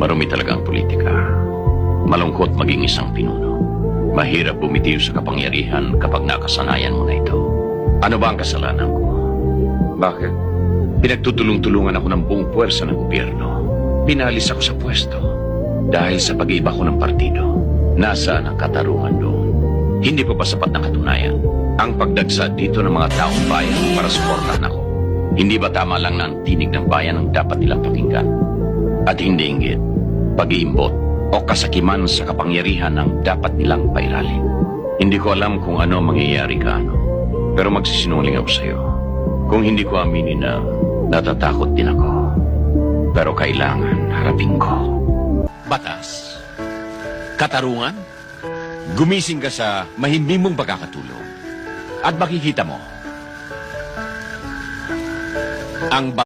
Marumi talaga ang politika. Malungkot maging isang pinuno. Mahirap bumitiw sa kapangyarihan kapag nakasanayan mo na ito. Ano ba ang kasalanan ko? Bakit? Pinagtutulong-tulungan ako ng buong puwersa ng gobyerno. Pinalis ako sa pwesto dahil sa pag-iba ko ng partido. Nasaan ang katarungan doon? Hindi pa ba sapat na katunayan ang pagdagsa dito ng mga taong bayan para suportahan ako? Hindi ba tama lang na ang tinig ng bayan ang dapat nilang pakinggan? At hindi inggit, pag-iimbot o kasakiman sa kapangyarihan ang dapat nilang pairalin. Hindi ko alam kung ano mangyayari kaano, pero magsisinungaling ako sa iyo. Kung hindi ko aminin na natatakot din ako, pero kailangan harapin ko. Batas, katarungan, gumising ka sa mahimbing mong pagkakatulog at makikita mo ang